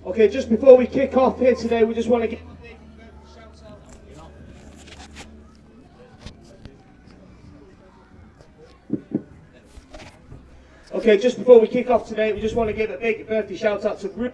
Okay, just before we kick off here today, we just want to get a big shout out. Okay, just before we kick off today, we just want to give a big birthday shout out to Ruby.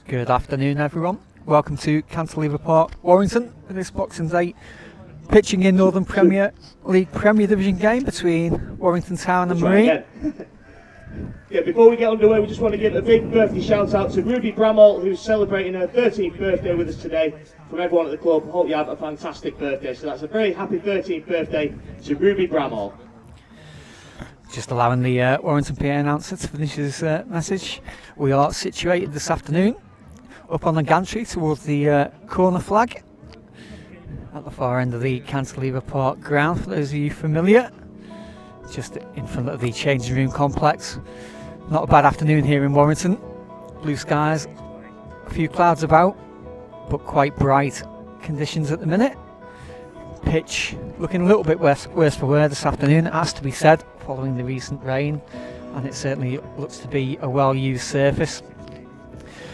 Good afternoon, everyone. Welcome to Cantilever Park, Warrington, for this Boxing Day pitching in Northern Premier League Premier Division game between Warrington Town and Marine. Yeah, before we get underway, we just want to give a big birthday shout out to Ruby Bramall, who's celebrating her 13th birthday with us today. From everyone at the club, hope you have a fantastic birthday. So that's a very happy 13th birthday to Ruby Bramall. Just allowing the Warrington PA announcer to finish his message. We are situated this afternoon up on the gantry towards the corner flag at the far end of the Cantilever Park ground, for those of you familiar, just in front of the changing room complex. Not a bad afternoon here in Warrington. Blue skies, a few clouds about, but quite bright conditions at the minute. Pitch looking a little bit worse for wear this afternoon, it has to be said, following the recent rain, and it certainly looks to be a well-used surface.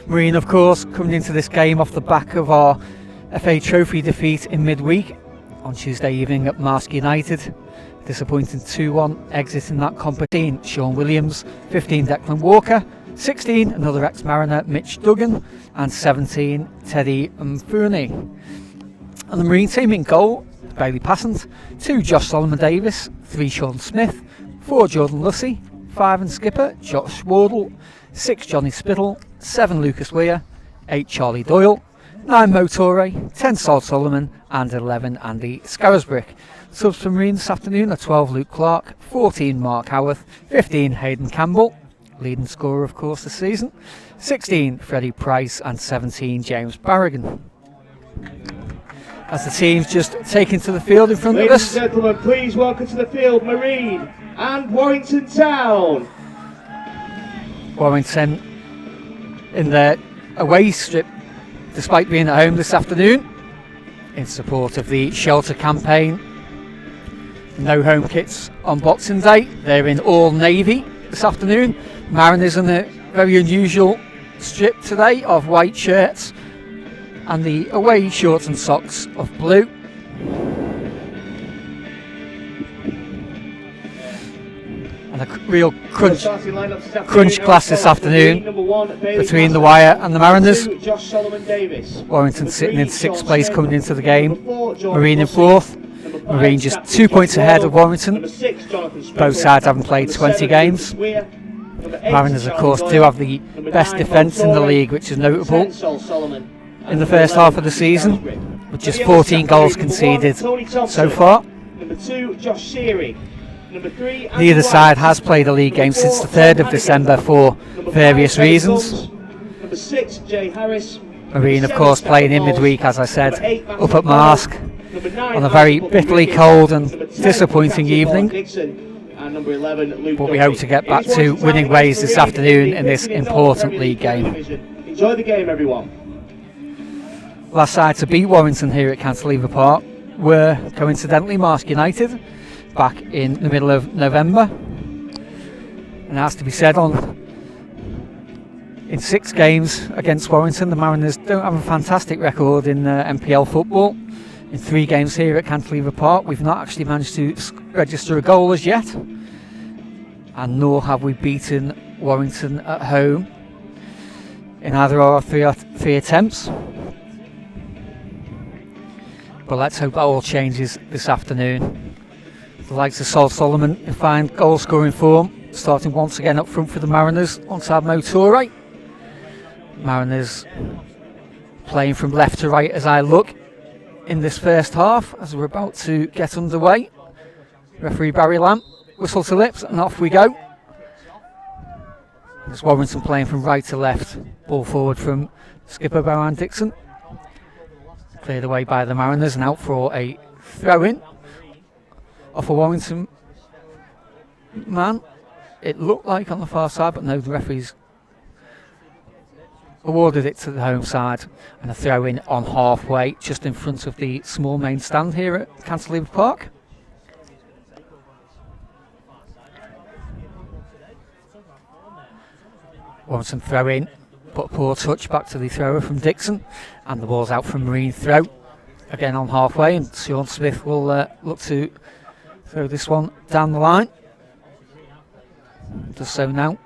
Marine, of course, coming into this game off the back of our FA Trophy defeat in midweek on Tuesday evening at Marske United. Disappointing 2-1 exit in that competition. Sean Williams, 15 Declan Walker, 16 another ex-Mariner Mitch Duggan, and 17 Teddy Mfuni. And the Marine team in goal: Bailey Passant, 2 Josh Solomon Davis, 3 Sean Smith, 4 Jordan Lussey, 5 and skipper Josh Wardle, 6 Johnny Spittle, 7 Lucas Weir, 8 Charlie Doyle, 9 Mo Torre, 10 Sol Solomon, and 11 Andy Scarisbrick. Subs for Marine this afternoon are 12 Luke Clark, 14 Mark Howarth, 15 Hayden Campbell, leading scorer of course this season, 16 Freddie Price, and 17 James Barrigan. As the team's just taken to the field in front of us. Ladies and gentlemen, please welcome to the field Marine and Warrington Town. Warrington in their away strip, despite being at home this afternoon, in support of the shelter campaign. No home kits on Boxing Day. They're in all navy this afternoon. Mariners in a very unusual strip today of white shirts, and the away shorts and socks of blue. And a real crunch class this afternoon between the Wire and the Mariners. Warrington sitting in 6th place coming into the game. Marine in 4th. Marine just 2 points ahead of Warrington. Both sides haven't played 20 games. Mariners, of course, do have the best defence in the league, which is notable. In the first half of the season, with just 14 goals conceded so far. Neither side has played a league game since the 3rd of December for various reasons. Marine, of course, playing in midweek, as I said, up at Marske on a very bitterly cold and disappointing evening. But we hope to get back to winning ways this afternoon in this important league game. Enjoy the game, everyone. Last side to beat Warrington here at Cantilever Park were coincidentally Marske United back in the middle of November. And it has to be said, in 6 games against Warrington, the Mariners don't have a fantastic record in MPL football. In 3 games here at Cantilever Park, we've not actually managed to register a goal as yet, and nor have we beaten Warrington at home in either of our 3 attempts. But let's hope that all changes this afternoon. The likes of Sol Solomon in fine goal scoring form, starting once again up front for the Mariners alongside Mo Torre. Mariners playing from left to right as I look in this first half, as we're about to get underway. Referee Barry Lamb, whistle to lips, and off we go. It's Warrington playing from right to left. Ball forward from skipper Bowen Dixon. Cleared away by the Mariners and out for a throw-in off a Warrington man. It looked like on the far side, but no, the referees awarded it to the home side, and a throw-in on halfway, just in front of the small main stand here at Cantilever Park. Warrington throw-in, but a poor touch back to the thrower from Dixon, and the ball's out from Marine throw, again on halfway, and Sean Smith will look to throw this one down the line. Does so now.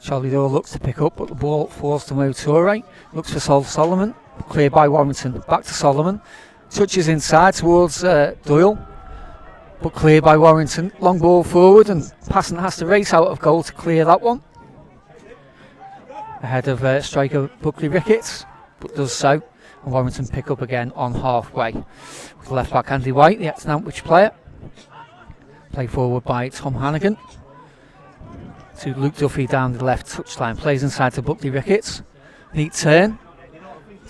Charlie Doyle looks to pick up, but the ball falls to Mo Toure. Looks for Solomon, cleared by Warrington. Back to Solomon. Touches inside towards Doyle, but cleared by Warrington. Long ball forward, and Passant has to race out of goal to clear that one. Ahead of striker Buckley Ricketts, but does so. And Warrington pick up again on halfway. With left back Andy White, the ex-Nantwich player. Play forward by Tom Hannigan. To Luke Duffy down the left touchline. Plays inside to Buckley Ricketts. Neat turn.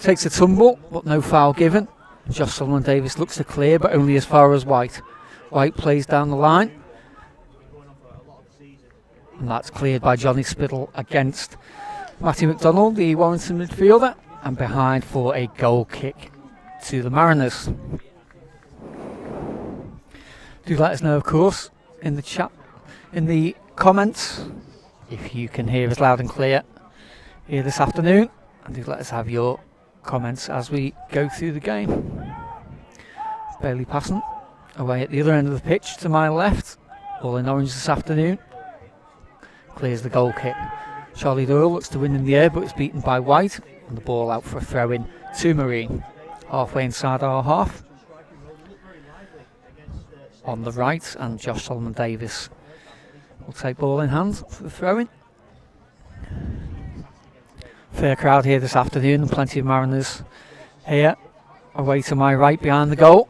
Takes a tumble, but no foul given. Josh Solomon Davis looks to clear, but only as far as White. White plays down the line. And that's cleared by Johnny Spittle against Matty McDonald, the Warrington midfielder. And behind for a goal kick to the Mariners. Do let us know, of course, in the chat, in the comments, if you can hear us loud and clear here this afternoon, and do let us have your comments as we go through the game. Bailey Passant away at the other end of the pitch to my left, all in orange this afternoon. Clears the goal kick. Charlie Doyle looks to win in the air, but it's beaten by White, and the ball out for a throw-in to Marine, halfway inside our half. On the right, and Josh Solomon Davis will take ball in hand for the throw-in. Fair crowd here this afternoon, and plenty of Mariners here away to my right behind the goal.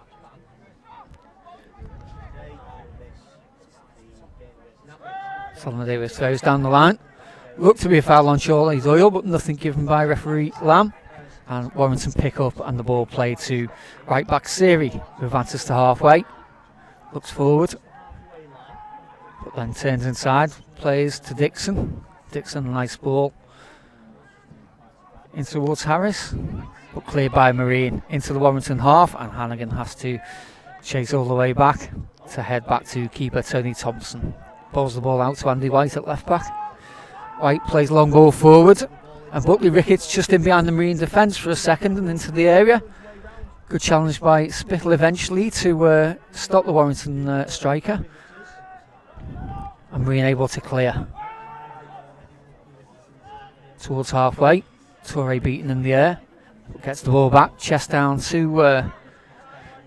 Solomon Davis throws down the line. Looked to be a foul on Charlie Doyle, but nothing given by referee Lamb. And Warrington pick up, and the ball played to right back Siri, who advances to halfway. Looks forward, but then turns inside, plays to Dixon. Dixon, a nice ball in towards Harris, but cleared by Marine into the Warrington half, and Hannigan has to chase all the way back to head back to keeper Tony Thompson. Balls the ball out to Andy White at left back. White plays long ball forward, and Buckley Ricketts just in behind the Marine defence for a second and into the area. Good challenge by Spittle eventually to stop the Warrington striker. And Marine able to clear. Towards halfway. Toure beaten in the air. Gets the ball back. Chest down to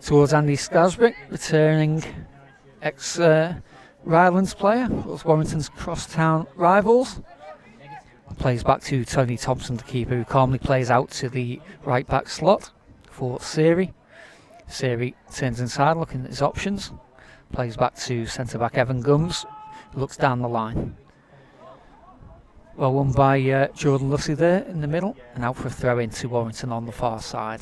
towards Andy Scasbrick. Returning ex-Rylands player. Warrington's crosstown rivals. Plays back to Tony Thompson, the keeper, who calmly plays out to the right back slot for Siri. Siri turns inside looking at his options. Plays back to centre back Evan Gums. Looks down the line. Well won by Jordan Lussey there in the middle, and out for a throw in to Warrington on the far side.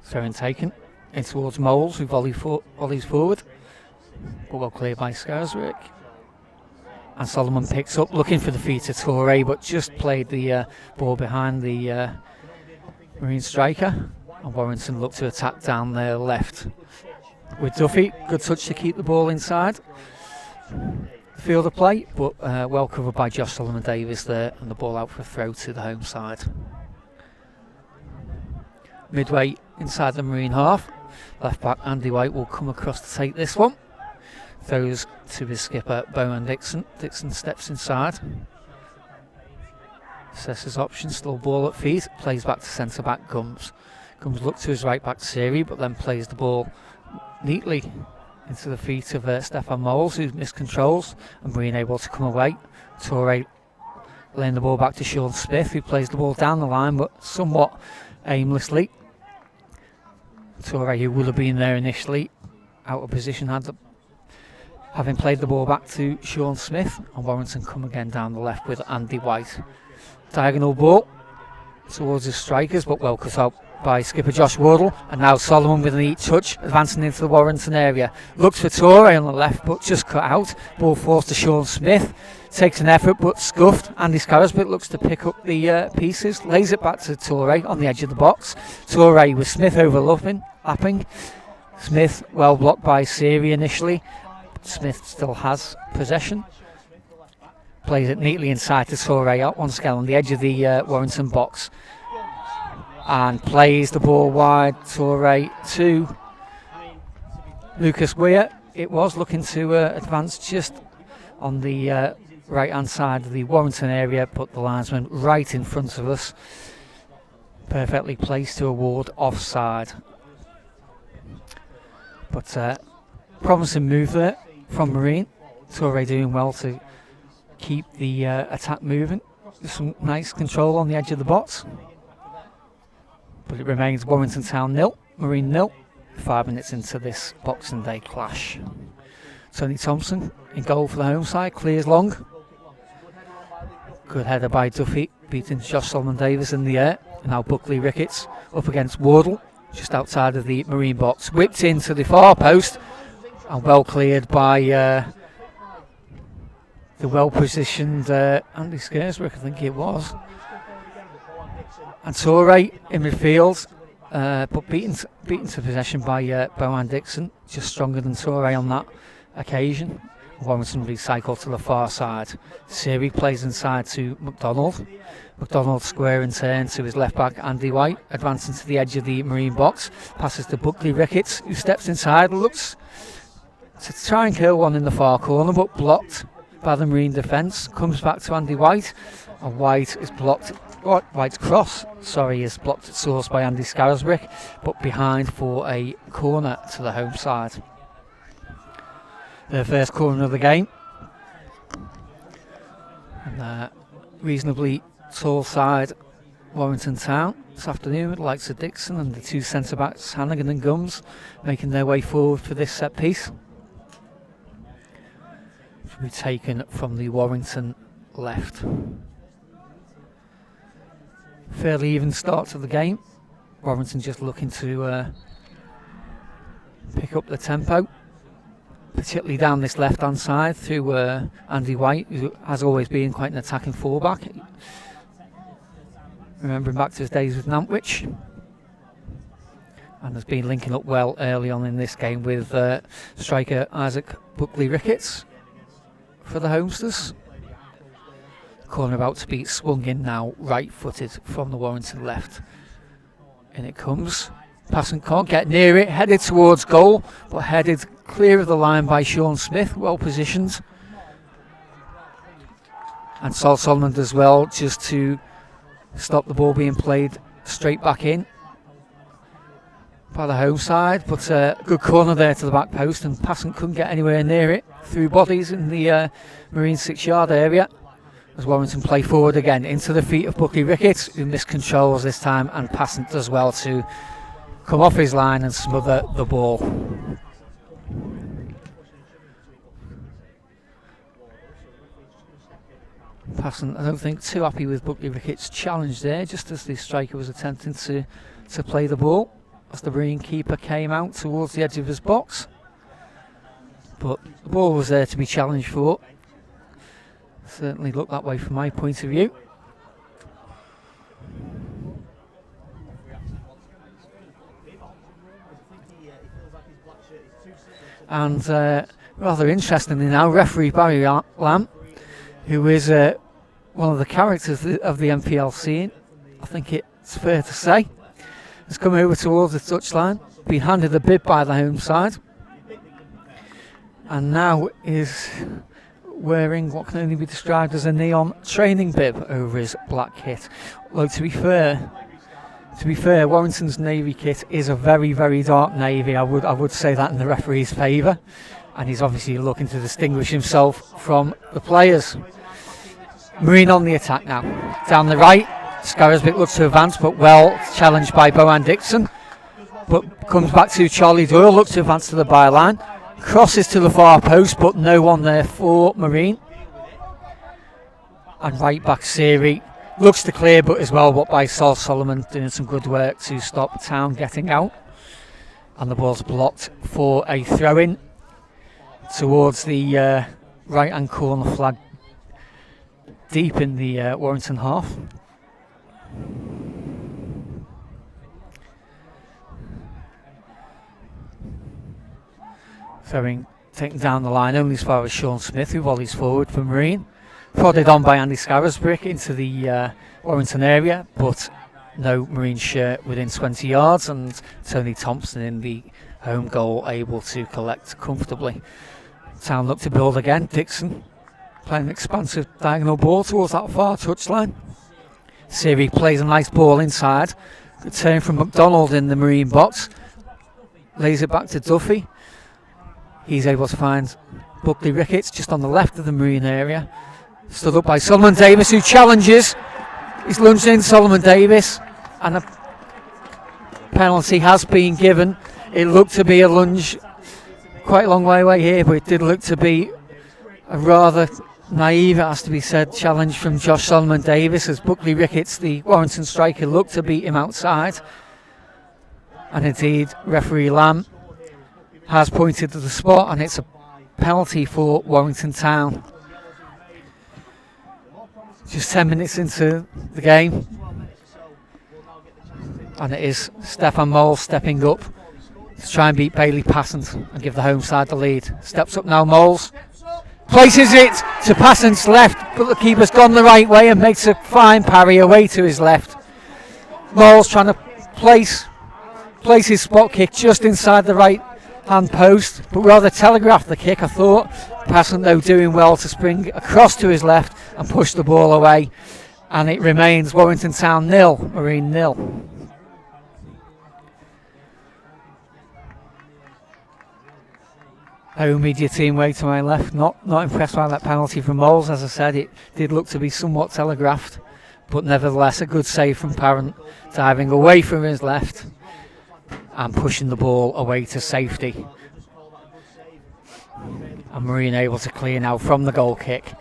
Throw-in taken in towards Moles, who volleys forward, but well cleared by Scarswick. And Solomon picks up, looking for the feet to Toure, but just played the ball behind the Marine striker. And Warrington looked to attack down their left with Duffy. Good touch to keep the ball inside the field of play, but well covered by Josh Solomon Davis there, and the ball out for a throw to the home side. Midway inside the Marine half, left back Andy White will come across to take this one. Throws to his skipper Bowen Dixon. Dixon steps inside. Assesses options, still ball at feet. Plays back to centre back Gums. Gums looks to his right back Siri, but then plays the ball neatly into the feet of Stefan Moles, who miscontrols, and Marine able to come away. Toure laying the ball back to Sean Smith, who plays the ball down the line but somewhat aimlessly. Toure, who would have been there initially, out of position, having played the ball back to Sean Smith, and Warrington come again down the left with Andy White. Diagonal ball towards the strikers, but well cut out by skipper Josh Wardle, and now Solomon with a neat touch, advancing into the Warrington area. Looks for Toure on the left, but just cut out. Ball forced to Sean Smith. Takes an effort, but scuffed. Andy Scarisbrick looks to pick up the pieces, lays it back to Toure on the edge of the box. Toure with Smith overlapping. Smith well blocked by Siri initially. Smith still has possession. Plays it neatly inside to Toure out once again on the edge of the Warrington box. And plays the ball wide. Toure to Lucas Weir. It was looking to advance just on the right hand side of the Warrington area, but the linesman right in front of us. Perfectly placed to award offside. But promising move there from Marine. Toure doing well to keep the attack moving. Some nice control on the edge of the box. But it remains Warrington Town 0, Marine 0, 5 minutes into this Boxing Day clash. Tony Thompson in goal for the home side, clears long. Good header by Duffy, beating Josh Solomon Davis in the air. And now Buckley Ricketts up against Wardle, just outside of the Marine box. Whipped into the far post, and well cleared by the well-positioned Andy Scarisbrick, I think it was. And Toure in midfield, but beaten to possession by Bowen Dixon, just stronger than Toure on that occasion. Warrington recycled to the far side. Siri plays inside to McDonald. McDonald square in turn to his left back Andy White, advancing to the edge of the Marine box. Passes to Buckley Ricketts, who steps inside, looks to try and kill one in the far corner, but blocked by the Marine defence. Comes back to Andy White, and White is blocked. White's cross, is blocked at source by Andy Scarisbrick, but behind for a corner to the home side. The first corner of the game. And reasonably tall side Warrington Town this afternoon, with the likes of Dixon and the two centre backs Hannigan and Gums making their way forward for this set piece. Which will be taken from the Warrington left. Fairly even start to the game. Warrington just looking to pick up the tempo, particularly down this left hand side through Andy White, who has always been quite an attacking fullback. Remembering back to his days with Nantwich, and has been linking up well early on in this game with striker Isaac Buckley Ricketts for the Homesters. Corner about to be swung in now, right footed from the Warrington left. In it comes. Passant can't get near it, headed towards goal, but headed clear of the line by Sean Smith, well positioned. And Sol Solomon as well, just to stop the ball being played straight back in by the home side. But good corner there to the back post, and Passant couldn't get anywhere near it. Through bodies in the Marine 6-yard area. As Warrington play forward again into the feet of Buckley Ricketts, who miscontrols this time, and Passant as well to come off his line and smother the ball. Passant, I don't think, too happy with Buckley Ricketts' challenge there, just as the striker was attempting to play the ball, as the Marine keeper came out towards the edge of his box. But the ball was there to be challenged for. Certainly looked that way from my point of view. And rather interestingly now, referee Barry Lamb, who is one of the characters of the MPL scene, I think it's fair to say, has come over towards the touchline, been handed a bib by the home side, and now is wearing what can only be described as a neon training bib over his black kit. Although to be fair, Warrington's navy kit is a very, very dark navy. I would say that in the referee's favour, and he's obviously looking to distinguish himself from the players. Marine on the attack now. Down the right, Scarisbrick looks to advance, but well challenged by Bohan Dixon. But comes back to Charlie Doyle, looks to advance to the byline. Crosses to the far post, but no one there for Marine. And right back Siri looks to clear, but as well by Sol Solomon doing some good work to stop Town getting out. And the ball's blocked for a throw-in towards the right-hand corner flag, deep in the Warrington half. Throwing taken down the line only as far as Sean Smith, who volleys forward for Marine. Prodded on by Andy Scarisbrick into the Warrington area, but no Marine shirt within 20 yards, and Tony Thompson in the home goal able to collect comfortably. Town look to build again. Dixon playing an expansive diagonal ball towards that far touchline. Siri plays a nice ball inside. Good turn from McDonald in the Marine box. Lays it back to Duffy. He's able to find Buckley Ricketts just on the left of the Marine area. Stood up by Solomon Davis, who challenges. He's lunged in, Solomon Davis, and a penalty has been given. It looked to be a lunge quite a long way away here, but it did look to be a rather naive, it has to be said, challenge from Josh Solomon Davis, as Buckley Ricketts, the Warrington striker, looked to beat him outside. And indeed, referee Lamb has pointed to the spot, and it's a penalty for Warrington Town. Just 10 minutes into the game, and it is Stefan Moles stepping up to try and beat Bailey Passant and give the home side the lead. Steps up now, Moles places it to Passant's left, but the keeper's gone the right way and makes a fine parry away to his left. Moles trying to place his spot kick just inside the right hand post, but rather telegraphed the kick, I thought. Passant though doing well to spring across to his left and push the ball away, and it remains Warrington Town 0, Marine 0. Home media team way to my left, not impressed by that penalty from Moles. As I said, it did look to be somewhat telegraphed, but nevertheless a good save from Parent, diving away from his left and pushing the ball away to safety. And Marine able to clear now from the goal kick.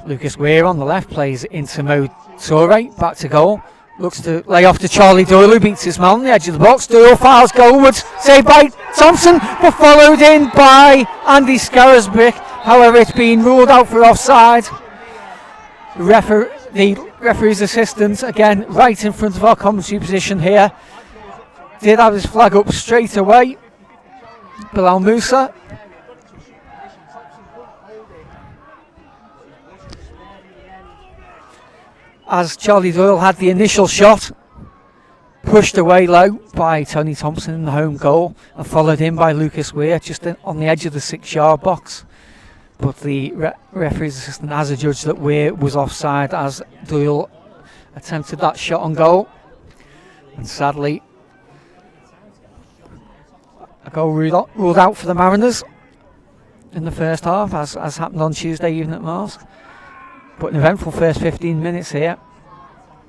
Lucas Weir on the left plays into Mo Torre, back to goal. Looks to lay off to Charlie Doyle, who beats his man on the edge of the box. Doyle files goalwards, saved by Thompson, but followed in by Andy Scarisbrick. However, it's been ruled out for offside. The referee's assistant, again, right in front of our commentary position here, did have his flag up straight away. Bilal Musa. As Charlie Doyle had the initial shot, pushed away low by Tony Thompson in the home goal, and followed in by Lucas Weir just on the edge of the 6-yard box. But the referee's assistant has adjudged that Weir was offside as Doyle attempted that shot on goal. And sadly, a goal ruled out for the Mariners in the first half, as happened on Tuesday evening at Marsk. But an eventful first 15 minutes here.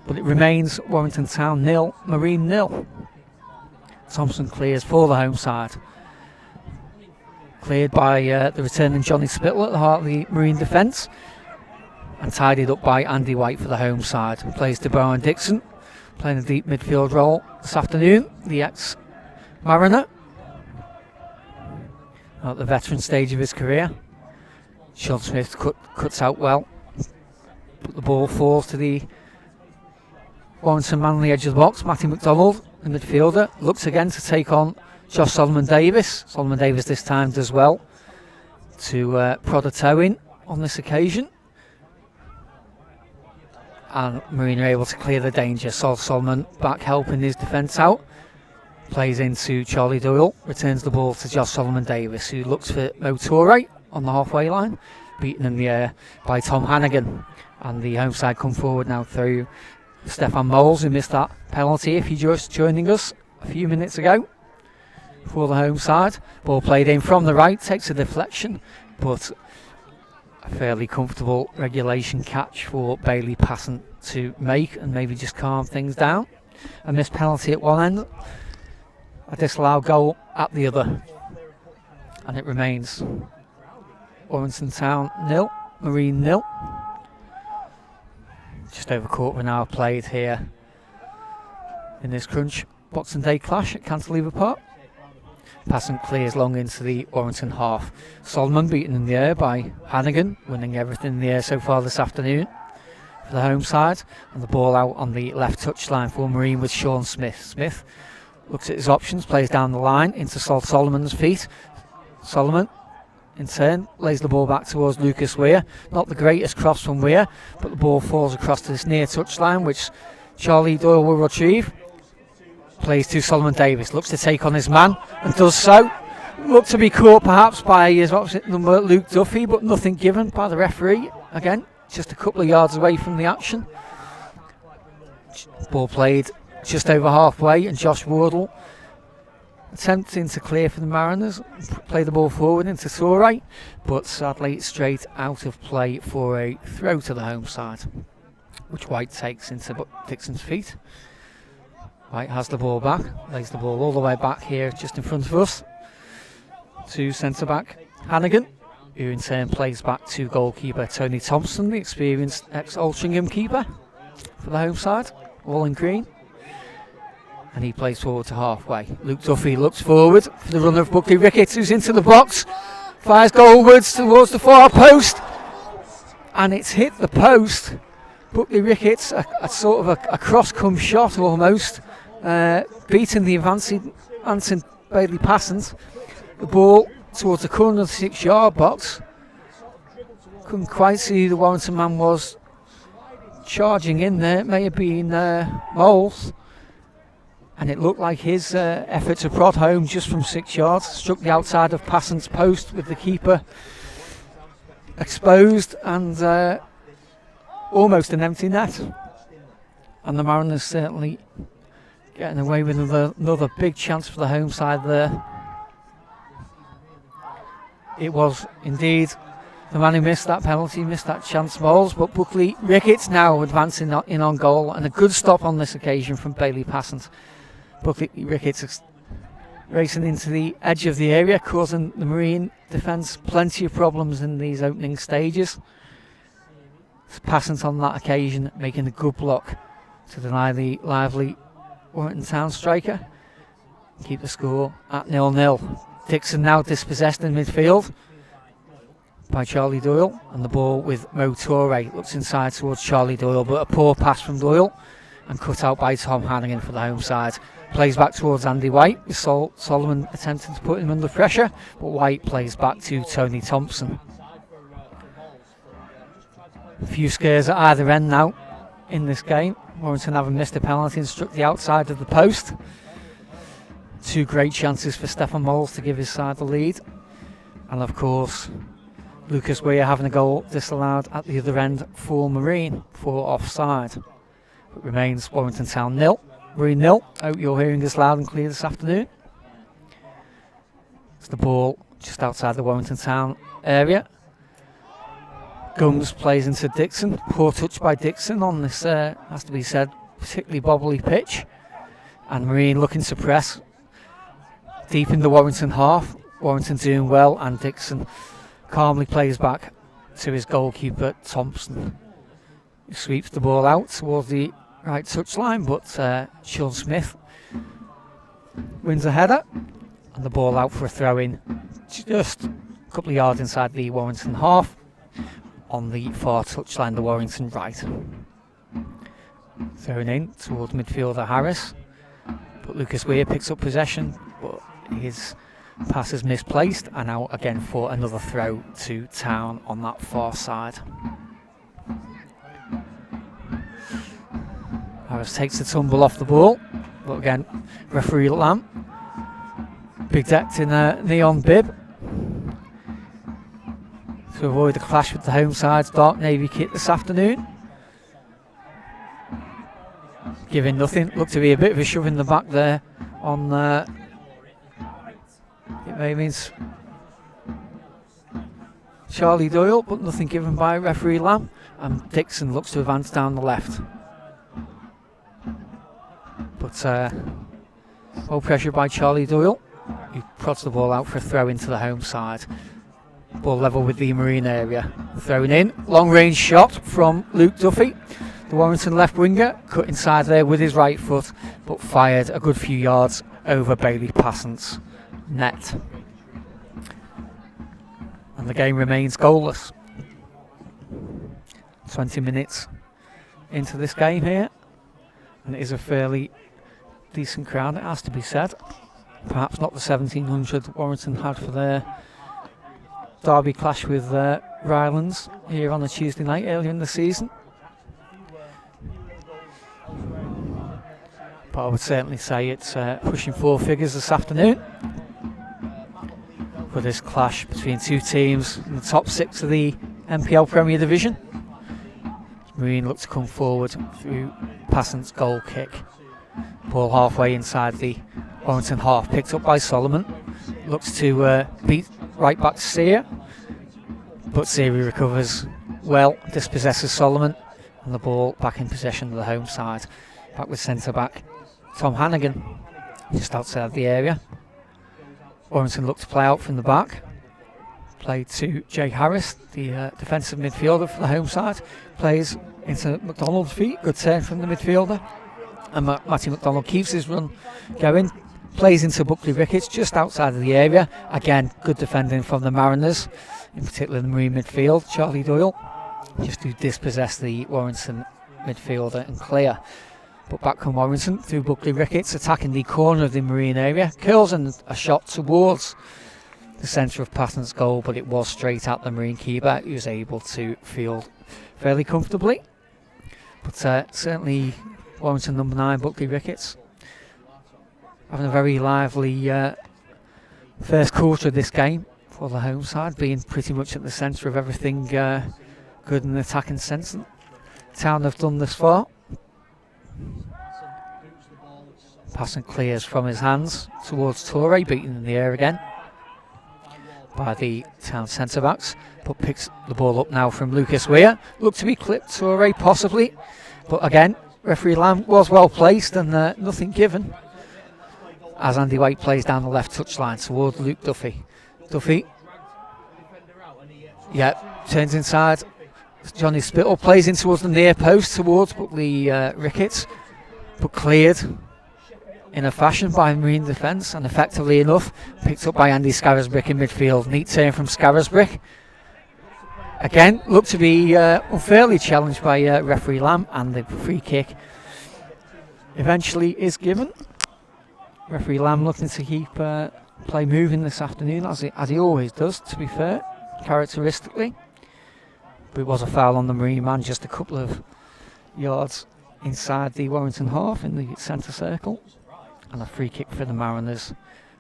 But it remains Warrington Town 0, Marine 0. Thompson clears for the home side. Cleared by the returning Johnny Spittle at the heart of the Marine defence. And tidied up by Andy White for the home side. Plays to Bohan Dixon, playing a deep midfield role this afternoon. The ex-Mariner at the veteran stage of his career. Sean Smith cuts out well. But the ball falls to the Warrington man on the edge of the box. Matty McDonald, the midfielder, looks again to take on Josh Solomon Davis. Solomon Davis this time does well to prod a toe in on this occasion. And Marine are able to clear the danger. Sol Solomon back helping his defence out. Plays into Charlie Doyle. Returns the ball to Josh Solomon Davis, who looks for Mo Torre on the halfway line. Beaten in the air by Tom Hannigan. And the home side come forward now through Stefan Moles, who missed that penalty if you're just joining us a few minutes ago for the home side. Ball played in from the right, takes a deflection, but a fairly comfortable regulation catch for Bailey Passant to make and maybe just calm things down. A missed penalty at one end, a disallowed goal at the other, and it remains Warrington Town 0, Marine 0. Just over a quarter of an hour played here in this crunch Boxing Day clash at Cantilever Park. Passant clears long into the Warrington half. Solomon beaten in the air by Hannigan, winning everything in the air so far this afternoon for the home side. And the ball out on the left touchline for Marine with Sean Smith. Smith looks at his options, plays down the line into Solomon's feet. Solomon in turn lays the ball back towards Lucas Weir. Not the greatest cross from Weir, but the ball falls across to this near touchline, which Charlie Doyle will retrieve. Plays to Solomon Davis, looks to take on his man and does so. Looked to be caught perhaps by his opposite number Luke Duffy, but nothing given by the referee. Again, just a couple of yards away from the action. Ball played just over halfway, and Josh Wardle attempting to clear for the Mariners, play the ball forward into Torre, but sadly straight out of play for a throw to the home side, which White takes into Dixon's feet. White has the ball back, lays the ball all the way back here just in front of us to centre back Hannigan, who in turn plays back to goalkeeper Tony Thompson, the experienced ex-Altrincham keeper for the home side, all in green. And he plays forward to halfway. Luke Duffy looks forward for the run of Buckley Ricketts, who's into the box, fires goalwards towards the far post, and it's hit the post. Buckley Ricketts, a sort of a cross-come shot almost, beating the advancing Bailey Passant. The ball towards the corner of the 6-yard box. Couldn't quite see who the Warrington man was charging in there. It may have been Moles. And it looked like his effort to prod home just from 6 yards struck the outside of Passant's post with the keeper exposed and almost an empty net. And the Mariners certainly getting away with another big chance for the home side there. It was indeed the man who missed that penalty, missed that chance, Moles, but Buckley Ricketts now advancing in on goal, and a good stop on this occasion from Bailey Passant. Buckley Ricketts racing into the edge of the area, causing the Marine defence plenty of problems in these opening stages. Passant on that occasion making a good block to deny the lively Warrington Town striker. Keep the score at 0-0. Dixon now dispossessed in midfield by Charlie Doyle, and the ball with Mo Torre looks inside towards Charlie Doyle, but a poor pass from Doyle and cut out by Tom Hannigan for the home side. Plays back towards Andy White, with Solomon attempting to put him under pressure, but White plays back to Tony Thompson. A few scares at either end now in this game. Warrington having missed a penalty and struck the outside of the post. Two great chances for Stefan Moles to give his side the lead. And of course, Lucas Weir having a goal disallowed at the other end for Marine for offside. It remains Warrington Town 0. Marine 0. Hope you're hearing this loud and clear this afternoon. It's the ball just outside the Warrington Town area. Gums plays into Dixon. Poor touch by Dixon on this, has to be said, particularly bobbly pitch. And Marine looking to press deep in the Warrington half. Warrington doing well, and Dixon calmly plays back to his goalkeeper Thompson. He sweeps the ball out towards the right touchline, but Sean Smith wins a header, and the ball out for a throw-in just a couple of yards inside the Warrington half on the far touchline, the Warrington right. Thrown in towards midfielder Harris, but Lucas Weir picks up possession, but his pass is misplaced, and now again for another throw to Town on that far side. Harris takes the tumble off the ball, but again, referee Lamb, big decked in a neon bib to avoid the clash with the home side's dark navy kit this afternoon. Giving nothing, looked to be a bit of a shove in the back there on it may mean Charlie Doyle, but nothing given by referee Lamb, and Dixon looks to advance down the left. But well pressured by Charlie Doyle, who prods the ball out for a throw into the home side. Ball level with the Marine area. Thrown in, long range shot from Luke Duffy. The Warrington left winger cut inside there with his right foot, but fired a good few yards over Bailey Passant's net. And the game remains goalless. 20 minutes into this game here, and it is a fairly decent crowd, it has to be said. Perhaps not the 1,700 Warrington had for their derby clash with Rylands here on a Tuesday night earlier in the season. But I would certainly say it's pushing four figures this afternoon for this clash between two teams in the top six of the NPL Premier Division. Marine look to come forward through Passant's goal kick. Ball halfway inside the Warrington half, picked up by Solomon. Looks to beat right back to Sear, but Sear recovers well, dispossesses Solomon, and the ball back in possession of the home side. Back with centre back Tom Hannigan, just outside the area. Warrington look to play out from the back. Played to Jay Harris, the defensive midfielder for the home side. Plays into McDonald's feet, good turn from the midfielder. And Matty McDonald keeps his run going. Plays into Buckley Ricketts just outside of the area. Again, good defending from the Mariners, in particular the Marine midfield. Charlie Doyle just to dispossess the Warrington midfielder and clear. But back from Warrington through Buckley Ricketts, attacking the corner of the Marine area. Curls in a shot towards the centre of Passant's goal, but it was straight at the Marine keeper, who was able to field fairly comfortably. But certainly Warrington number 9, Buckley Ricketts, having a very lively first quarter of this game for the home side, being pretty much at the centre of everything good in the attacking sense Town have done this far. Passant clears from his hands towards Torre, beaten in the air again by the Town centre backs, but picks the ball up now from Lucas Weir. Looked to be clipped, Torre possibly, but again referee Lamb was well placed and nothing given, as Andy White plays down the left touchline towards Luke Duffy. Duffy, turns inside. Johnny Spittle plays in towards the near post towards Buckley Ricketts, but cleared in a fashion by Marine defence, and effectively enough picked up by Andy Scarisbrick in midfield. Neat turn from Scarisbrick. Again, looked to be unfairly challenged by referee Lamb, and the free kick eventually is given. Referee Lamb looking to keep play moving this afternoon, as he always does, to be fair, characteristically. But it was a foul on the Marine man, just a couple of yards inside the Warrington half in the centre circle. And a free kick for the Mariners.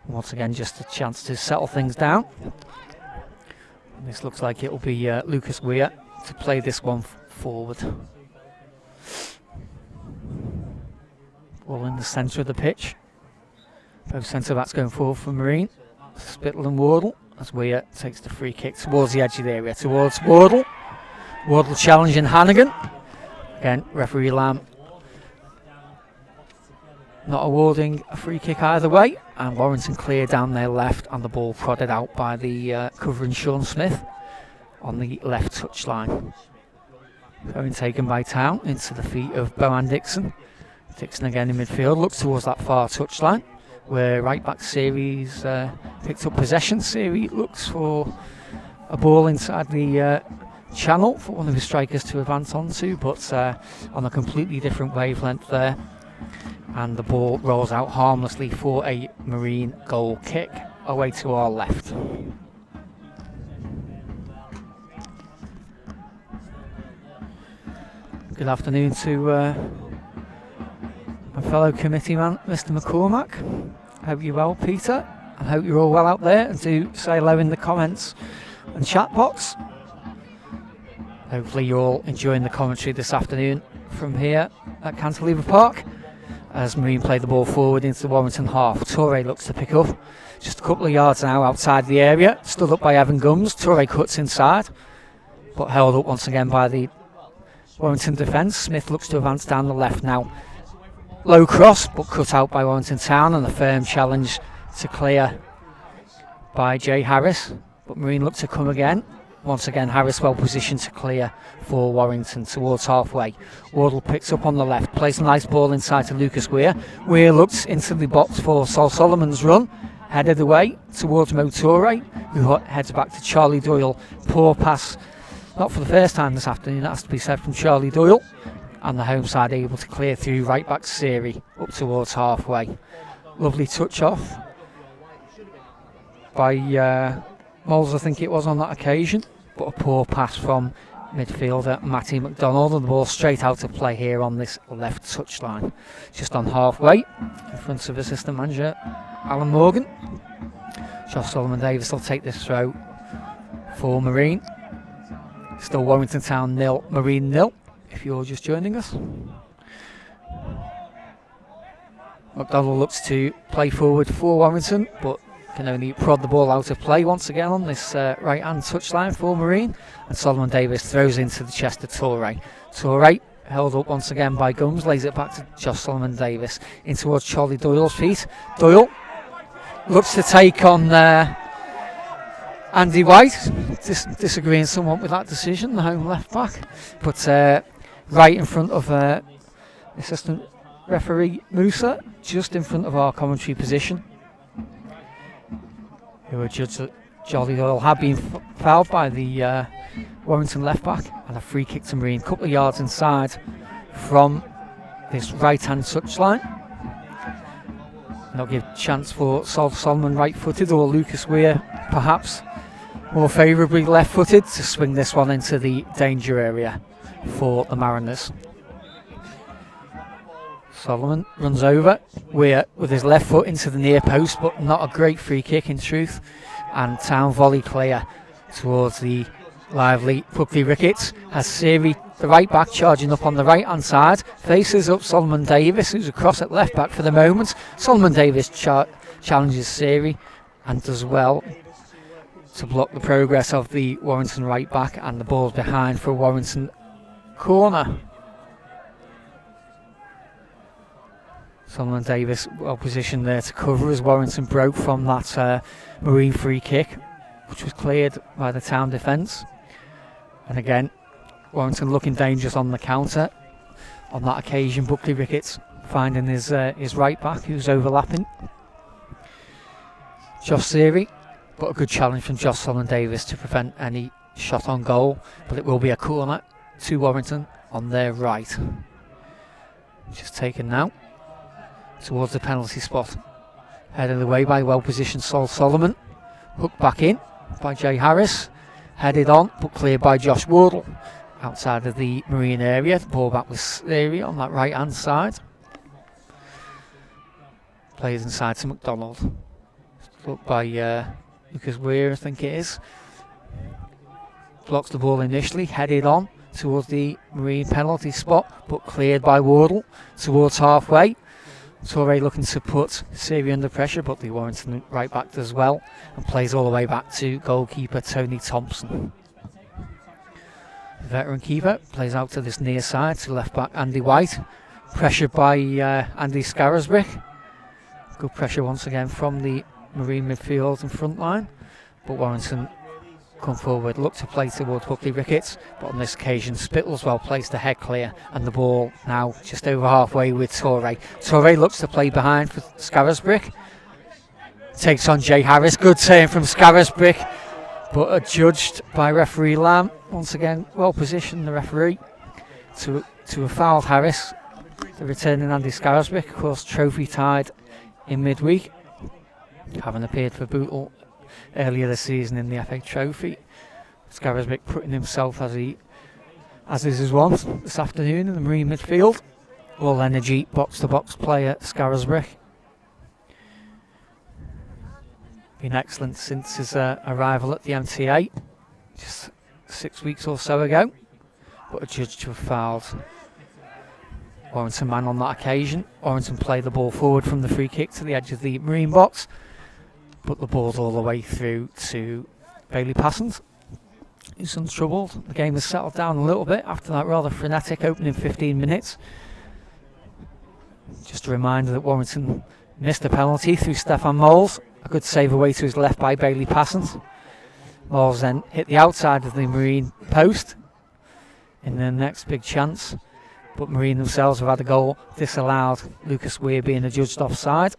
Once again, just a chance to settle things down. And this looks like it'll be Lucas Weir to play this one forward. Ball in the centre of the pitch. Both centre backs going forward for Marine. Spittle and Wardle, as Weir takes the free kick towards the edge of the area, towards Wardle. Wardle challenging Hannigan. Again, referee Lamb not awarding a free kick either way, and Warrington clear down their left, and the ball prodded out by the covering Sean Smith on the left touchline. Going taken by Town into the feet of Bohan Dixon. Dixon again in midfield, looks towards that far touchline where right back Series picked up possession. Series looks for a ball inside the channel for one of his strikers to advance onto, but on a completely different wavelength there. And the ball rolls out harmlessly for a Marine goal kick away to our left. Good afternoon to my fellow committee man, Mr. McCormack. Hope you're well, Peter. I hope you're all well out there, and do say hello in the comments and chat box. Hopefully you're all enjoying the commentary this afternoon from here at Cantilever Park. as Marine play the ball forward into the Warrington half. Toure looks to pick up. Just a couple of yards now outside the area. Stood up by Evan Gums. Toure cuts inside, but held up once again by the Warrington defence. Smith looks to advance down the left now. Low cross, but cut out by Warrington Town, and a firm challenge to clear by Jay Harris. But Marine look to come again. Once again, Harris well positioned to clear for Warrington towards halfway. Wardle picks up on the left, plays a nice ball inside to Lucas Weir. Weir looks into the box for Sol Solomon's run, headed away towards Mo Toure, who heads back to Charlie Doyle. Poor pass, not for the first time this afternoon, that has to be said, from Charlie Doyle. And the home side able to clear through right back to Siri up towards halfway. Lovely touch off by Moles, I think it was, on that occasion, but a poor pass from midfielder Matty McDonald, and the ball straight out of play here on this left touchline, just on halfway in front of assistant manager Alan Morgan. Josh Solomon Davis will take this throw for Marine. Still Warrington Town 0, Marine 0, if you're just joining us. McDonald looks to play forward for Warrington, but can only prod the ball out of play once again on this right hand touchline for Marine, and Solomon Davis throws into the chest of Toure. Toure held up once again by Gums, lays it back to Josh Solomon Davis in towards Charlie Doyle's feet. Doyle looks to take on Andy White, disagreeing somewhat with that decision, the home left back, but right in front of assistant referee Musa, just in front of our commentary position, who are judged that Charlie Doyle had been fouled by the Warrington left back, and a free kick to Marine, a couple of yards inside from this right hand touchline. And they'll give chance for Sol Solomon right footed, or Lucas Weir perhaps more favourably left footed, to swing this one into the danger area for the Mariners. Solomon runs over, Weir with his left foot into the near post, but not a great free kick in truth, and Town volley clear towards the lively Buckley Ricketts, as Siri, the right back, charging up on the right hand side, faces up Solomon Davis, who's across at left back for the moment. Solomon Davis challenges Siri and does well to block the progress of the Warrington right back, and the ball's behind for a Warrington corner. Solomon Davis well positioned there to cover as Warrington broke from that Marine free kick, which was cleared by the Town defence. And again, Warrington looking dangerous on the counter. On that occasion, Buckley Ricketts finding his right back, who's overlapping Josh Siri, but a good challenge from Josh Solomon Davis to prevent any shot on goal. But it will be a corner to Warrington on their right, which is taken now towards the penalty spot. Headed away by well positioned Sol Solomon. Hooked back in by Jay Harris. Headed on, but cleared by Josh Wardle outside of the Marine area. The ball back with Siri on that right hand side. Plays inside to McDonald. Looked by Lucas Weir, I think it is. Blocks the ball initially, headed on towards the Marine penalty spot, but cleared by Wardle towards halfway. Toure looking to put Siri under pressure, but the Warrington right back does well and plays all the way back to goalkeeper Tony Thompson. The veteran keeper plays out to this near side to left back Andy White, pressured by Andy Scarisbrick. Good pressure once again from the Marine midfield and front line, but Warrington come forward, look to play towards Buckley Ricketts, but on this occasion Spittle's well placed to head clear, and the ball now just over halfway with Toure. Toure looks to play behind for Scarisbrick, takes on Jay Harris, good turn from Scarisbrick, but adjudged by referee Lamb. Once again well positioned, the referee, to have fouled Harris. The returning Andy Scarisbrick, of course trophy tied in midweek, having appeared for Bootle earlier this season in the FA Trophy. Scarisbrick putting himself as is his wont this afternoon in the Marine midfield. All energy, box to box player Scarisbrick. Been excellent since his arrival at the MTA just 6 weeks or so ago, but adjudged to have fouled Warrington man on that occasion. Warrington play the ball forward from the free kick to the edge of the Marine box, but the ball's all the way through to Bailey Passant, who's untroubled. The game has settled down a little bit after that rather frenetic opening 15 minutes. Just a reminder that Warrington missed a penalty through Stefan Moles. A good save away to his left by Bailey Passant. Moles then hit the outside of the Marine post in their next big chance, but Marine themselves have had a goal disallowed, Lucas Weir being adjudged offside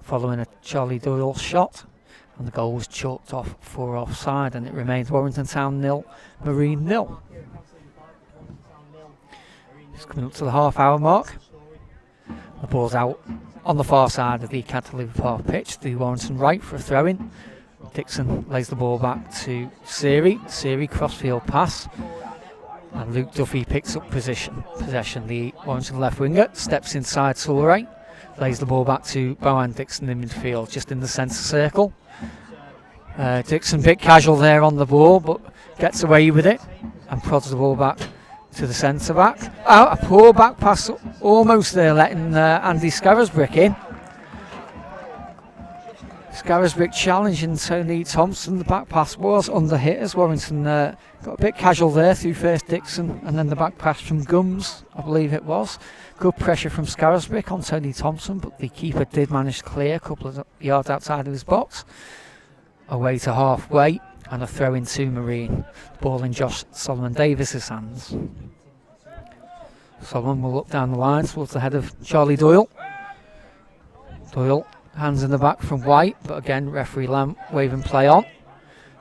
following a Charlie Doyle shot, and the goal was chalked off for offside, and it remains Warrington Town 0, Marine 0. It's coming up to the half-hour mark. The ball's out on the far side of the Cantilever Park pitch, the Warrington right for a throw-in. Dixon lays the ball back to Seary. Seary crossfield pass, and Luke Duffy picks up possession. The Warrington left winger steps inside Souray, lays the ball back to Bowen Dixon in midfield, just in the centre circle. Dixon a bit casual there on the ball, but gets away with it and prods the ball back to the centre back. A poor back pass, almost there, letting Andy Scarisbrick in. Scarisbrick challenging Tony Thompson. The back pass was under hit as Warrington got a bit casual there through first Dixon and then the back pass from Gums, I believe it was. Good pressure from Scarisbrick on Tony Thompson, but the keeper did manage to clear a couple of yards outside of his box. Away to halfway and a throw in to Marine. Ball in Josh Solomon Davis's hands. Solomon will look down the line towards the head of Charlie Doyle. Doyle, hands in the back from White, but again referee Lamb waving play on.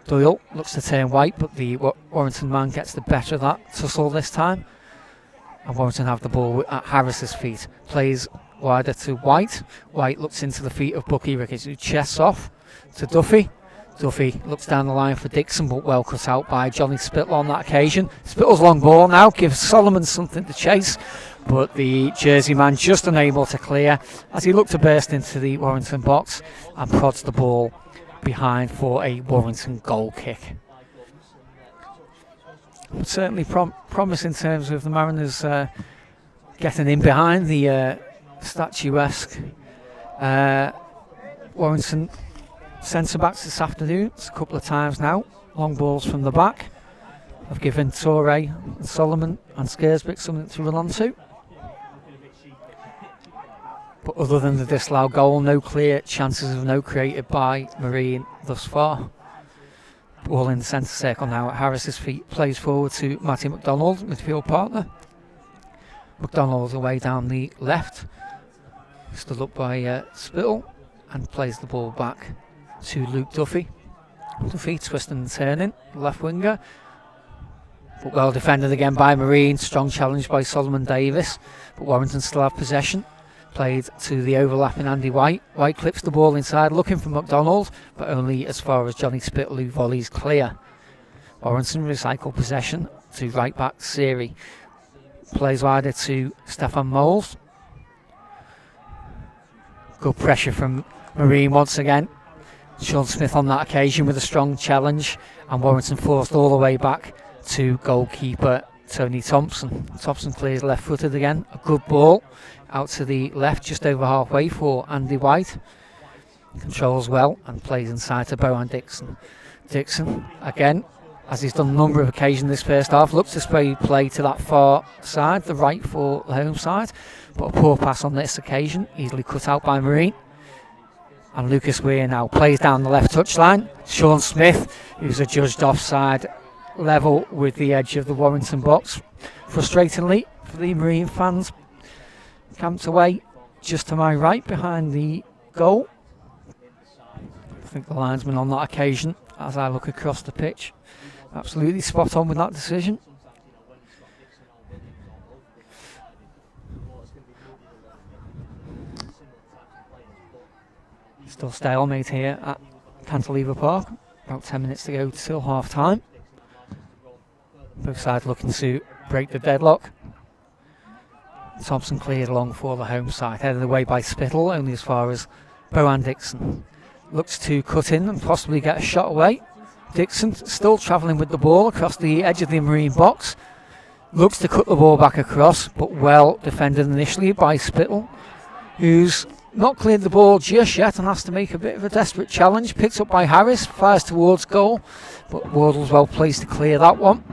Doyle looks to turn White, but the Warrington man gets the better of that tussle this time, and Warrington have the ball at Harris's feet. Plays wider to White. White looks into the feet of Bucky Ricketts, who chests off to Duffy. Duffy looks down the line for Dixon, but well cut out by Johnny Spittle on that occasion. Spittle's long ball now gives Solomon something to chase, but the Jersey man just unable to clear as he looked to burst into the Warrington box and prods the ball behind for a Warrington goal kick. But certainly promise in terms of the Mariners getting in behind the statuesque Warrington centre backs this afternoon. It's a couple of times now. Long balls from the back have given Torre and Solomon and Scarisbrick something to run onto. But other than the disallowed goal, no clear chances of no created by Marine thus far. Ball in the centre circle now at Harris's feet. Plays forward to Matty McDonald, midfield partner. McDonald away down the left. Stood up by Spittle and plays the ball back to Luke Duffy. Duffy twisting and turning, left winger, but well defended again by Marine. Strong challenge by Solomon Davis, but Warrington still have possession. Played to the overlapping Andy White. White clips the ball inside, looking for McDonald, but only as far as Johnny Spittle, who volleys clear. Warrington recycle possession to right back Seary. Plays wider to Stefan Moles. Good pressure from Marine once again. Sean Smith on that occasion with a strong challenge, and Warrington forced all the way back to goalkeeper Tony Thompson. Thompson clears left footed again. A good ball out to the left, just over halfway for Andy White. Controls well and plays inside to Bowen Dixon. Dixon again, as he's done a number of occasions this first half, looks to play to that far side, the right for the home side, but a poor pass on this occasion, easily cut out by Marine. And Lucas Weir now plays down the left touchline. Sean Smith, who's adjudged offside level with the edge of the Warrington box. Frustratingly for the Marine fans, camped away just to my right behind the goal. I think the linesman on that occasion, as I look across the pitch, absolutely spot on with that decision. Still stalemate here at Cantilever Park. About 10 minutes to go till half time. Both sides looking to break the deadlock. Thompson cleared along for the home side, headed away by Spittle, only as far as Bowen Dixon. Looks to cut in and possibly get a shot away. Dixon still travelling with the ball across the edge of the Marine box. Looks to cut the ball back across, but well defended initially by Spittle, who's not cleared the ball just yet and has to make a bit of a desperate challenge. Picked up by Harris, fires towards goal, but Wardle's well placed to clear that one.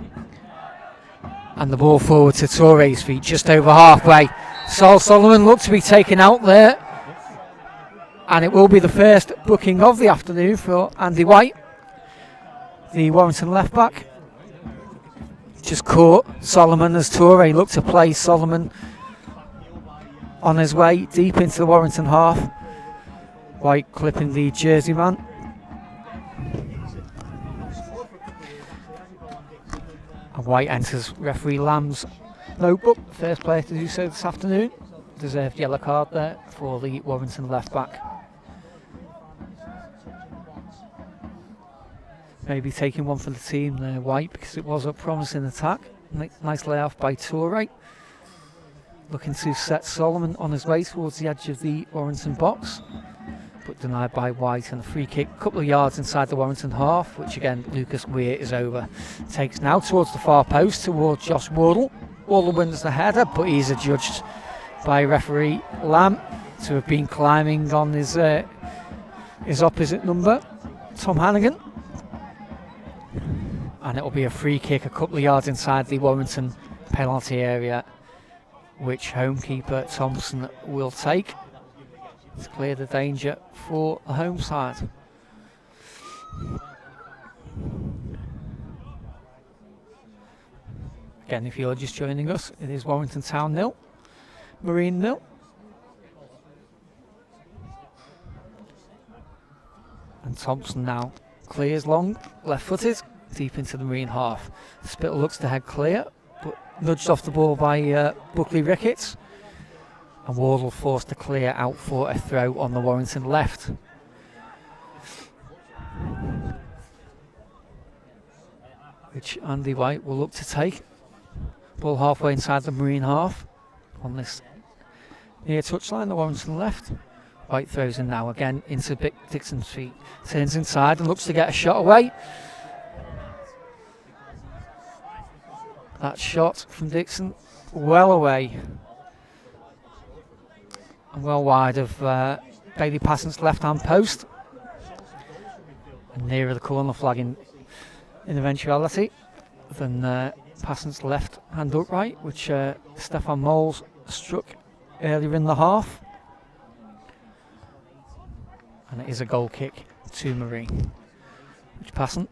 And the ball forward to Touré's feet, just over halfway. Sol Solomon looked to be taken out there, and it will be the first booking of the afternoon for Andy White, the Warrington left back. Just caught Solomon as Touré looked to play Solomon on his way deep into the Warrington half. White clipping the Jersey man. And White enters referee Lamb's notebook. First player to do so this afternoon. Deserved yellow card there for the Warrington left back. Maybe taking one for the team there, White, because it was a promising attack. Nice layoff by Touré. Looking to set Solomon on his way towards the edge of the Warrington box, but denied by White, and a free kick a couple of yards inside the Warrington half, which again Lucas Weir is over. Takes now towards the far post towards Josh Wardle. Wardle wins the header, but he's adjudged by referee Lamb to have been climbing on his opposite number, Tom Hannigan. And it will be a free kick a couple of yards inside the Warrington penalty area, which homekeeper Thompson will take to clear the danger for the home side. Again, if you're just joining us, it is Warrington Town 0, Marine 0. And Thompson now clears long, left-footed, deep into the Marine half. Spittle looks to head clear, but nudged off the ball by Buckley Ricketts. And Wardle forced to clear out for a throw on the Warrington left. Which Andy White will look to take. Ball halfway inside the Marine half on this near touchline, the Warrington left. White throws in now again into Dixon's feet. Turns inside and looks to get a shot away. That shot from Dixon well away and well wide of Bailey Passant's left hand post, and nearer the corner flag in eventuality than Passant's left hand upright, which Stefan Moles struck earlier in the half. And it is a goal kick to Marine, which Passant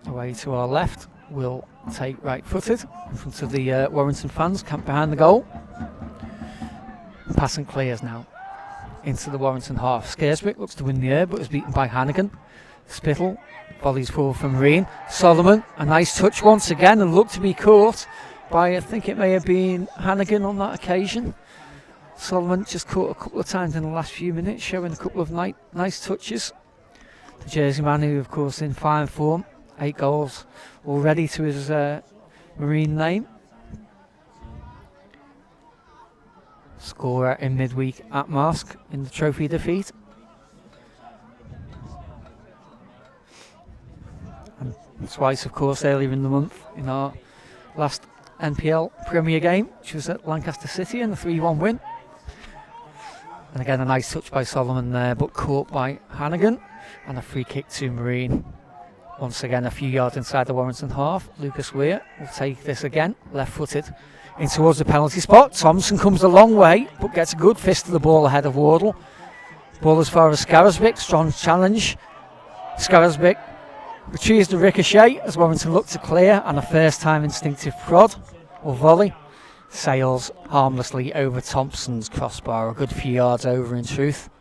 away to our left will take right-footed in front of the Warrington fans camped behind the goal. Passant clears now into the Warrington half. Scareswick looks to win the air but is beaten by Hannigan. Spittle volleys forward from Marine. Solomon, a nice touch once again, and looked to be caught by, I think it may have been Hannigan on that occasion. Solomon just caught a couple of times in the last few minutes, showing a couple of nice touches. The Jersey man, who of course in fine form, 8 goals already to his Marine name. Scorer in midweek at Marsk in the trophy defeat. And twice, of course, earlier in the month in our last NPL Premier game, which was at Lancaster City, and a 3-1 win. And again, a nice touch by Solomon there, but caught by Hannigan, and a free kick to Marine. Once again, a few yards inside the Warrington half. Lucas Weir will take this again, left-footed, in towards the penalty spot. Thompson comes a long way, but gets a good fist to the ball ahead of Wardle. Ball as far as Scarisbrick, strong challenge. Scarisbrick retrieves the ricochet as Warrington look to clear, and a first-time instinctive prod, or volley, sails harmlessly over Thompson's crossbar, a good few yards over in truth.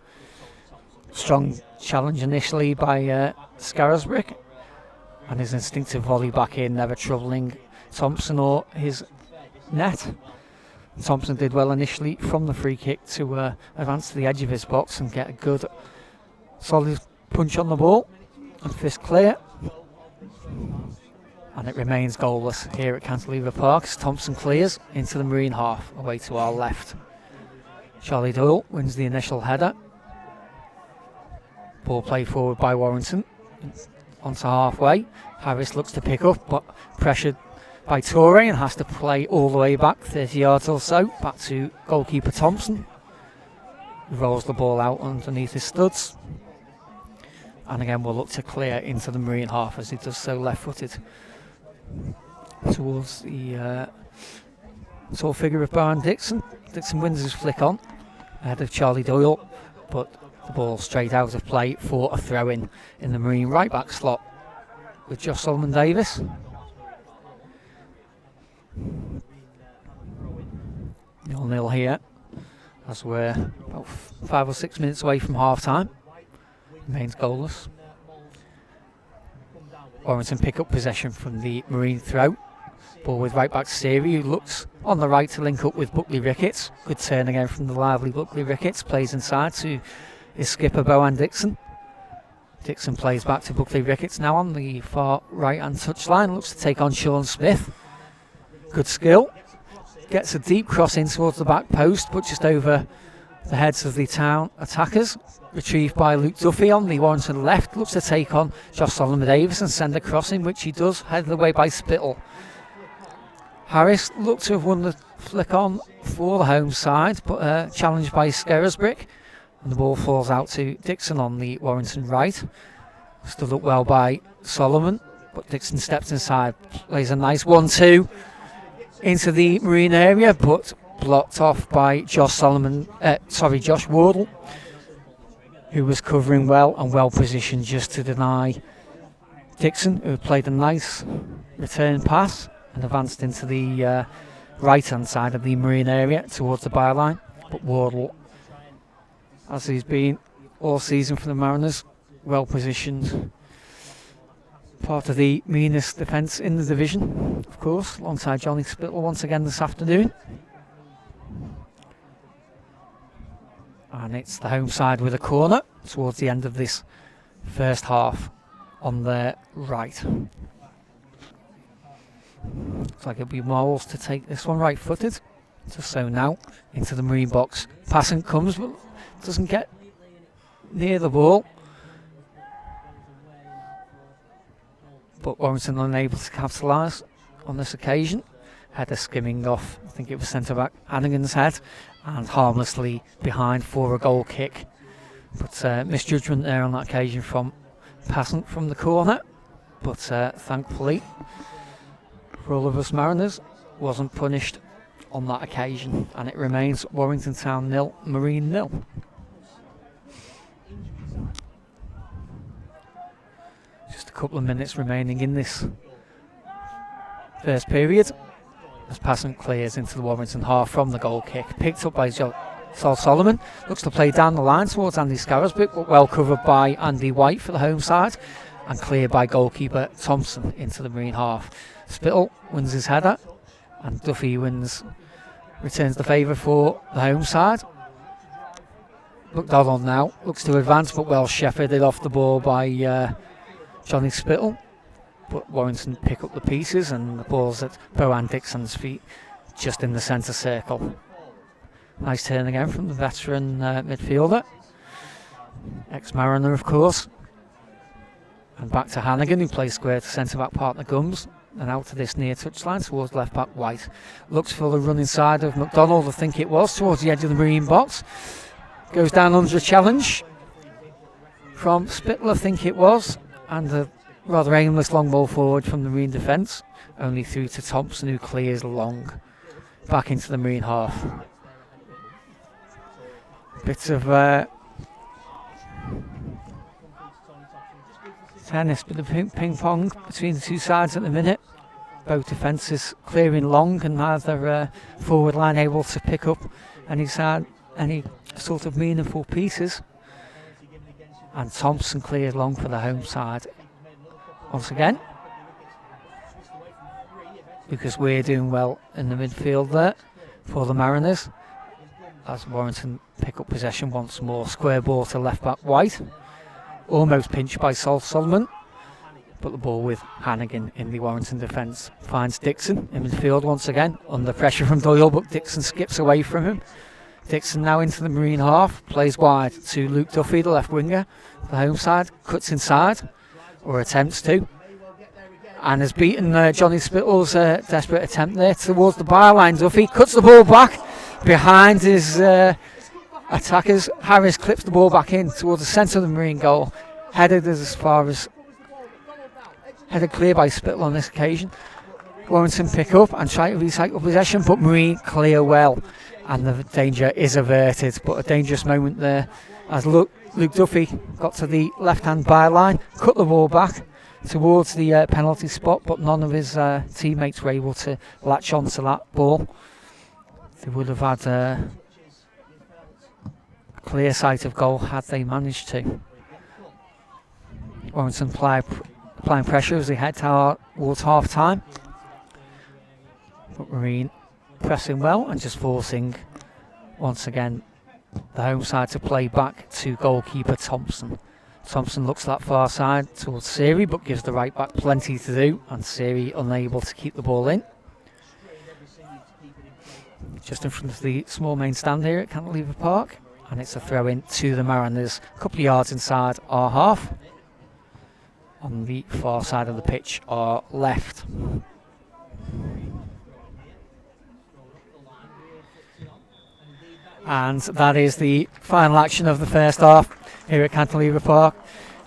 Strong challenge initially by Scarisbrick, and his instinctive volley back in, never troubling Thompson or his net. Thompson did well initially from the free kick to advance to the edge of his box and get a good solid punch on the ball and fist clear. And it remains goalless here at Cantilever Park as Thompson clears into the Marine half away to our left. Charlie Doyle wins the initial header. Ball played forward by Warrington onto halfway. Harris looks to pick up, but pressured by Torre and has to play all the way back 30 yards or so, back to goalkeeper Thompson, who rolls the ball out underneath his studs. And again we'll look to clear into the Marine half as he does so left-footed towards the tall figure of Brian Dixon. Dixon wins his flick on ahead of Charlie Doyle, but the ball straight out of play for a throw-in the Marine right-back slot with Josh Solomon-Davis. 0-0 here as we're about 5 or 6 minutes away from half-time. Remains goalless. Warrington pick up possession from the Marine throw. Ball with right back Siri, who looks on the right to link up with Buckley Ricketts. Good turn again from the lively Buckley Ricketts. Plays inside to his skipper Bohan Dixon. Dixon plays back to Buckley Ricketts now on the far right hand touchline. Looks to take on Sean Smith. Good skill. Gets a deep cross in towards the back post, but just over the heads of the town attackers. Retrieved by Luke Duffy on the Warrington left. Looks to take on Josh Solomon-Davis and send a cross in, which he does, headed away by Spittle. Harris looked to have won the flick on for the home side, but challenged by Skeresbrick, and the ball falls out to Dixon on the Warrington right. Stood up well by Solomon, but Dixon steps inside, plays a nice 1-2 into the Marine area, but blocked off by Josh Wardle, who was covering well and well positioned just to deny Dixon, who played a nice return pass and advanced into the right hand side of the Marine area towards the byline. But Wardle, as he's been all season for the Mariners, well positioned, part of the meanest defence in the division, of course, alongside Johnny Spittle once again this afternoon. And it's the home side with a corner towards the end of this first half on their right. Looks like it'll be Moles to take this one right-footed. Just so now into the Marine box. Passing comes, but doesn't get near the ball. But Warrington unable to capitalise on this occasion. Header skimming off, I think it was centre-back Hannigan's head, and harmlessly behind for a goal kick. But misjudgment there on that occasion from Passant from the corner. But thankfully, for all of us Mariners, wasn't punished on that occasion, and it remains Warrington Town 0, Marine 0. Just a couple of minutes remaining in this first period as Passant clears into the Warrington half from the goal kick, picked up by Sol Solomon. Looks to play down the line towards Andy Scarisbrick, but well covered by Andy White for the home side, and cleared by goalkeeper Thompson into the Marine half. Spittle wins his header, and Duffy returns the favour for the home side. McDonald now looks to advance, but well shepherded off the ball by Johnny Spittle. But Warrington pick up the pieces, and the ball's at Bohan Dixon's feet, just in the centre circle. Nice turn again from the veteran midfielder, ex-Mariner of course. And back to Hannigan, who plays square to centre-back partner Gums, and out to this near touchline towards left-back White. Looks for the run inside of McDonald, I think it was, towards the edge of the Marine box. Goes down under a challenge from Spittle, I think it was, and a rather aimless long ball forward from the Marine defence, only through to Thompson, who clears long back into the Marine half. Bit of tennis, bit of ping pong between the two sides at the minute. Both defences clearing long, and neither forward line able to pick up any sort of meaningful pieces. And Thompson cleared long for the home side once again. Lucas Weir doing well in the midfield there for the Mariners, as Warrington pick up possession once more. Square ball to left back White, almost pinched by Sol Solomon, but the ball with Hannigan in the Warrington defence finds Dixon in midfield once again, under pressure from Doyle, but Dixon skips away from him. Dixon now into the Marine half, plays wide to Luke Duffy, the left winger, the home side, cuts inside, or attempts to, and has beaten Johnny Spittle's desperate attempt there towards the byline. Duffy cuts the ball back behind his attackers. Harris clips the ball back in towards the centre of the Marine goal. Headed clear by Spittle on this occasion. Warrington pick up and try to recycle possession, but Marine clear well, and the danger is averted. But a dangerous moment there as Luke Duffy got to the left-hand byline, cut the ball back towards the penalty spot, but none of his teammates were able to latch on to that ball. They would have had a clear sight of goal had they managed to. Warrington applying pressure as they head towards half-time. But Marine pressing well and just forcing, once again, the home side to play back to goalkeeper Thompson. Thompson looks that far side towards Siri, but gives the right back plenty to do, and Siri unable to keep the ball in. Just in front of the small main stand here at Cantilever Park, and it's a throw in to the Mariners, a couple of yards inside our half. On the far side of the pitch, our left. And that is the final action of the first half here at Cantilever Park.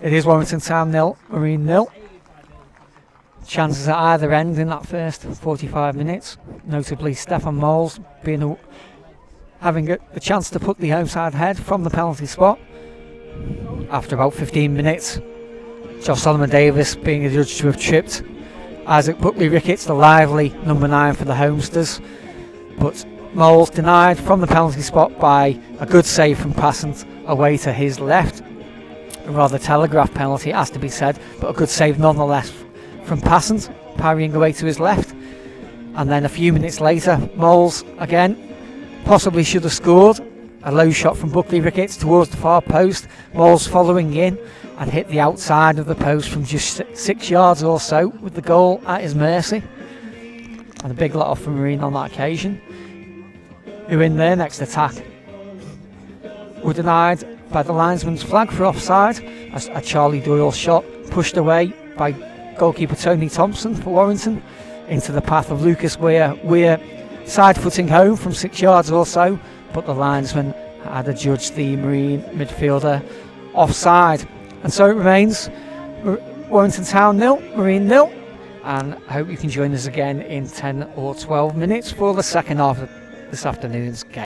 It is Warrington Town 0, Marine 0. Chances at either end in that first 45 minutes. Notably Stefan Moles having the chance to put the home side ahead from the penalty spot. After about 15 minutes, Josh Solomon Davis being adjudged to have tripped Isaac Buckley Ricketts, the lively number 9 for the Homesters. But Moles denied from the penalty spot by a good save from Passant away to his left. A rather telegraphed penalty, has to be said, but a good save nonetheless from Passant, parrying away to his left. And then a few minutes later, Moles again possibly should have scored. A low shot from Buckley Ricketts towards the far post. Moles following in and hit the outside of the post from just 6 yards or so, with the goal at his mercy. And a big let off from Marine on that occasion, who in their next attack were denied by the linesman's flag for offside, as a Charlie Doyle shot pushed away by goalkeeper Tony Thompson for Warrington into the path of Lucas Weir. Weir side footing home from 6 yards or so, but the linesman had adjudged the Marine midfielder offside. And so it remains Warrington Town 0, Marine 0, and I hope you can join us again in 10 or 12 minutes for the second half of this afternoon's game.